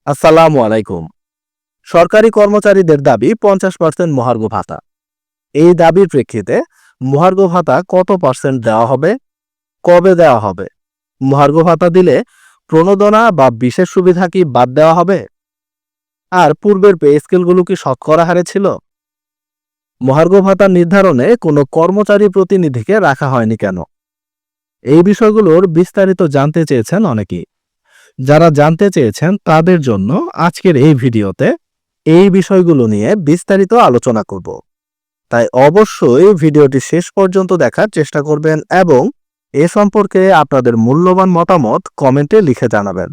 আসসালামু আলাইকুম। সরকারি কর্মচারীদের দাবি 50% মহার্ঘ ভাতা। এই দাবির প্রেক্ষিতে মহার্ঘ ভাতা কত পার্সেন্ট দেওয়া হবে, কবে দেওয়া হবে, মহার্ঘ ভাতা দিলে প্রণোদনা বা বিশেষ সুবিধা কি বাদ দেওয়া হবে, আর পূর্বের পে স্কেলগুলো কি শতকরা হারে ছিল? মহার্ঘ ভাতা নির্ধারণে কোনো কর্মচারী প্রতিনিধিকে রাখা হয়নি কেন? এই বিষয়গুলোর বিস্তারিত জানতে চেয়েছেন অনেকেই। যারা জানতে চেয়েছেন তাদের জন্য আজকের এই ভিডিওতে এই বিষয়গুলো নিয়ে বিস্তারিত আলোচনা করব। তাই অবশ্যই ভিডিওটি শেষ পর্যন্ত দেখার চেষ্টা করবেন এবং এ সম্পর্কে আপনাদের মূল্যবান মতামত কমেন্টে লিখে জানাবেন।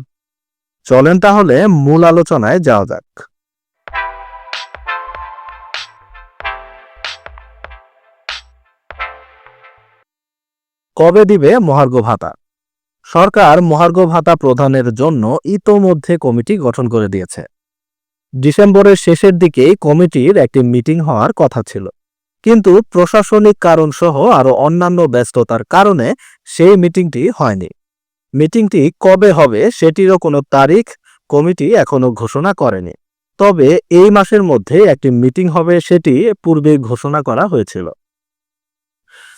চলেন তাহলে মূল আলোচনায় যাওয়া যাক। কবে দিবে মহার্ঘ ভাতা? সরকার মহার্ঘ ভাতা প্রদানের জন্য ইতোমধ্যে কমিটি গঠন করে দিয়েছে। ডিসেম্বরের শেষের দিকেই কমিটির একটি মিটিং হওয়ার কথা ছিল, কিন্তু প্রশাসনিক কারণ সহ আরো অন্যান্য ব্যস্ততার কারণে সেই মিটিংটি হয়নি। মিটিংটি কবে হবে সেটিরও কোনো তারিখ কমিটি এখনো ঘোষণা করেনি। তবে এই মাসের মধ্যে একটি মিটিং হবে সেটি পূর্বে ঘোষণা করা হয়েছিল।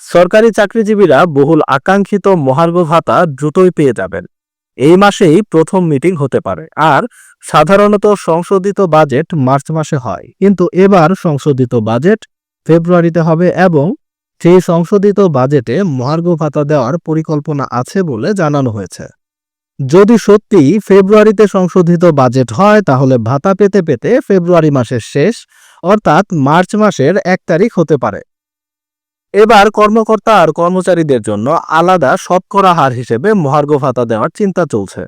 সরকারি চাকরিজীবীরা বহুল আকাঙ্ক্ষিত মহার্ঘ ভাতা দ্রুতই পেয়ে যাবেন। এই মাসেই প্রথম মিটিং হতে পারে। আর সাধারণত সংশোধিত বাজেট মার্চ মাসে হয়, কিন্তু এবার সংশোধিত বাজেট ফেব্রুয়ারিতে হবে এবং সেই সংশোধিত বাজেটে মহার্ঘ ভাতা দেওয়ার পরিকল্পনা আছে বলে জানানো হয়েছে। যদি সত্যি ফেব্রুয়ারিতে সংশোধিত বাজেট হয় তাহলে ভাতা পেতে পেতে ফেব্রুয়ারি মাসের শেষ অর্থাৎ মার্চ মাসের 1 তারিখ হতে পারে। এবার কর্মকর্তা আর কর্মচারীদের জন্য আলাদা শতকরা হার হিসেবে মহার্ঘ ভাতা দেওয়ার চিন্তা চলছে।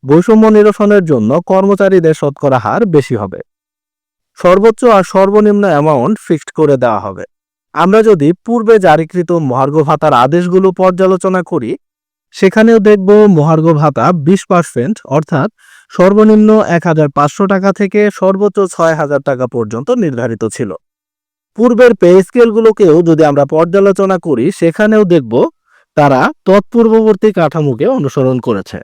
বৈষম্য নিরসনের জন্য কর্মচারীদের শতকরা হার বেশি হবে। সর্বোচ্চ আর সর্বনিম্ন অ্যামাউন্ট ফিক্সড করে দেওয়া হবে। আমরা যদি পূর্বে জারিকৃত মহার্ঘ ভাতার আদেশগুলো পর্যালোচনা করি, সেখানেও দেখব মহার্ঘ ভাতা 20% অর্থাৎ সর্বনিম্ন 1500 টাকা থেকে সর্বোচ্চ 6000 টাকা পর্যন্ত নির্ধারিত ছিল। পূর্বের পে স্কেলগুলোকেও যদি আমরা পর্যালোচনা করি, সেখানেও দেখব তারা তৎপূর্ববর্তী কাঠামোকে অনুসরণ করেছে।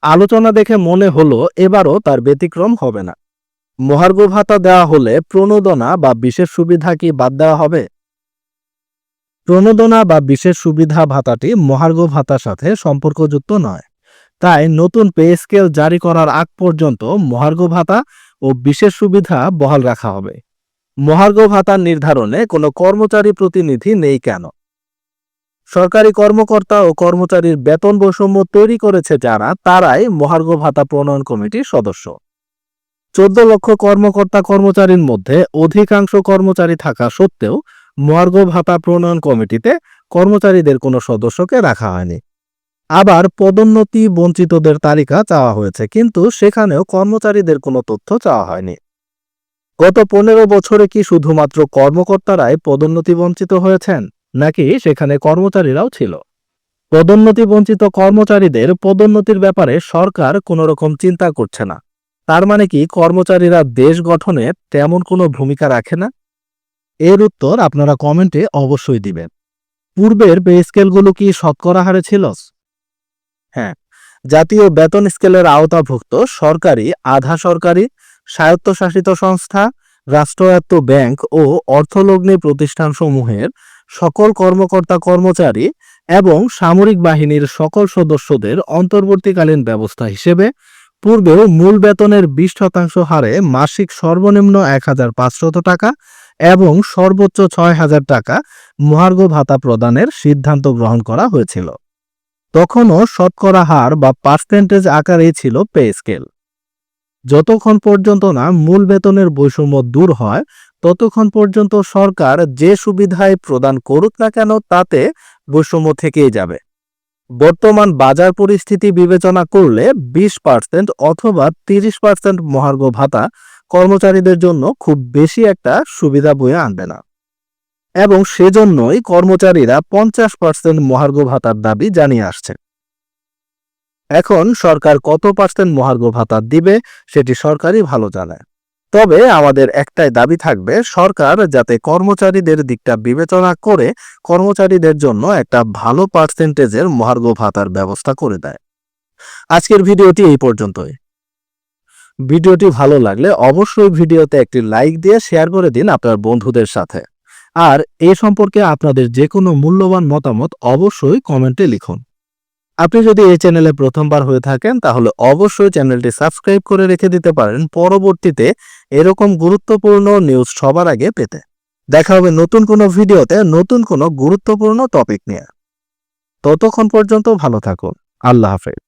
আলোচনা দেখে মনে হলো এবারও তার ব্যতিক্রম হবে না। মহার্ঘ ভাতা দেওয়া হলে প্রণোদনা বা বিশেষ সুবিধা কি বাদ দেওয়া হবে? প্রণোদনা বা বিশেষ সুবিধা ভাতাটি মহার্ঘ ভাতার সাথে সম্পর্কযুক্ত নয়। তাই নতুন পে স্কেল জারি করার আগ পর্যন্ত মহার্ঘ ভাতা ও বিশেষ সুবিধা বহাল রাখা হবে। মহার্ঘ ভাতা নির্ধারণে কোনো কর্মচারী প্রতিনিধি নেই কেন? সরকারি কর্মকর্তা ও কর্মচারীর বেতন বৈষম্য তৈরি করেছে যারা, তারাই মহার্ঘ ভাতা প্রণয়ন কমিটির সদস্য। 14 লক্ষ কর্মকর্তা কর্মচারীর মধ্যে অধিকাংশ কর্মচারী থাকা সত্ত্বেও মহার্ঘ ভাতা প্রণয়ন কমিটিতে কর্মচারীদের কোনো সদস্যকে রাখা হয়নি। আবার পদোন্নতি বঞ্চিতদের তালিকা চাওয়া হয়েছে, কিন্তু সেখানেও কর্মচারীদের কোনো তথ্য চাওয়া হয়নি। গত 15 বছরে কি শুধুমাত্র কর্মকর্তারাই পদোন্নতি বঞ্চিত হয়েছেন, নাকি সেখানে কর্মচারীরাও ছিল? পদোন্নতি বঞ্চিত কর্মচারীদের পদোন্নতির ব্যাপারে সরকার কোনো রকম চিন্তা করছে না। তার মানে কি কর্মচারীরা দেশ গঠনে তেমন কোনো ভূমিকা রাখে না? এর উত্তর আপনারা কমেন্টে অবশ্যই দিবেন। পূর্বের পে স্কেলগুলো কি শতকরা হারে ছিল? হ্যাঁ, জাতীয় বেতন স্কেলের আওতাভুক্ত সরকারি, আধা সরকারি, স্বায়ত্তশাসিত সংস্থা, রাষ্ট্রায়ত্ত ব্যাংক ও অর্থলগ্নি প্রতিষ্ঠানসমূহের সকল কর্মকর্তা কর্মচারী এবং সামরিক বাহিনীর সকল সদস্যদের অন্তর্বর্তীকালীন ব্যবস্থা হিসেবে পূর্বেও মূল বেতনের 20% হারে মাসিক সর্বনিম্ন 1500 টাকা এবং সর্বোচ্চ 6000 টাকা মহার্ঘ ভাতা প্রদানের সিদ্ধান্ত গ্রহণ করা হয়েছিল। তখনও শতকরা হার বা পার্সেন্টেজ আকারেই ছিল পে স্কেল। যতক্ষণ পর্যন্ত না মূল বেতনের বৈষম্য দূর হয় ততক্ষণ পর্যন্ত সরকার যে সুবিধাই প্রদান করুক না কেন তাতে বৈষম্য থেকেই যাবে। বর্তমান বাজার পরিস্থিতি বিবেচনা করলে 20% অথবা 30% মহার্ঘ ভাতা কর্মচারীদের জন্য খুব বেশি একটা সুবিধা বয়ে আনবে না, এবং সেজন্যই কর্মচারীরা 50% মহার্ঘ ভাতার দাবি জানিয়ে আসছে। এখন সরকার কত পার্সেন্ট মহার্ঘ ভাতা দিবে সেটি সরকারই ভালো জানে। তবে আমাদের একটাই দাবি থাকবে, সরকার যাতে কর্মচারীদের দিকটা বিবেচনা করে কর্মচারীদের জন্য একটা ভালো পার্সেন্টেজের মহার্ঘ ভাতার ব্যবস্থা করে দেয়। আজকের ভিডিওটি এই পর্যন্তই। ভিডিওটি ভালো লাগলে অবশ্যই ভিডিওতে একটি লাইক দিয়ে শেয়ার করে দিন আপনার বন্ধুদের সাথে। আর এই সম্পর্কে আপনাদের যে কোনো মূল্যবান মতামত অবশ্যই কমেন্টে লিখুন। আপনি যদি এই চ্যানেলে প্রথমবার হয়ে থাকেন তাহলে অবশ্যই চ্যানেলটি সাবস্ক্রাইব করে রেখে দিতে পারেন পরবর্তীতে এরকম গুরুত্বপূর্ণ নিউজ সবার আগে পেতে। দেখা হবে নতুন কোনো ভিডিওতে নতুন কোনো গুরুত্বপূর্ণ টপিক নিয়ে। ততক্ষণ পর্যন্ত ভালো থাকুন। আল্লাহ হাফেজ।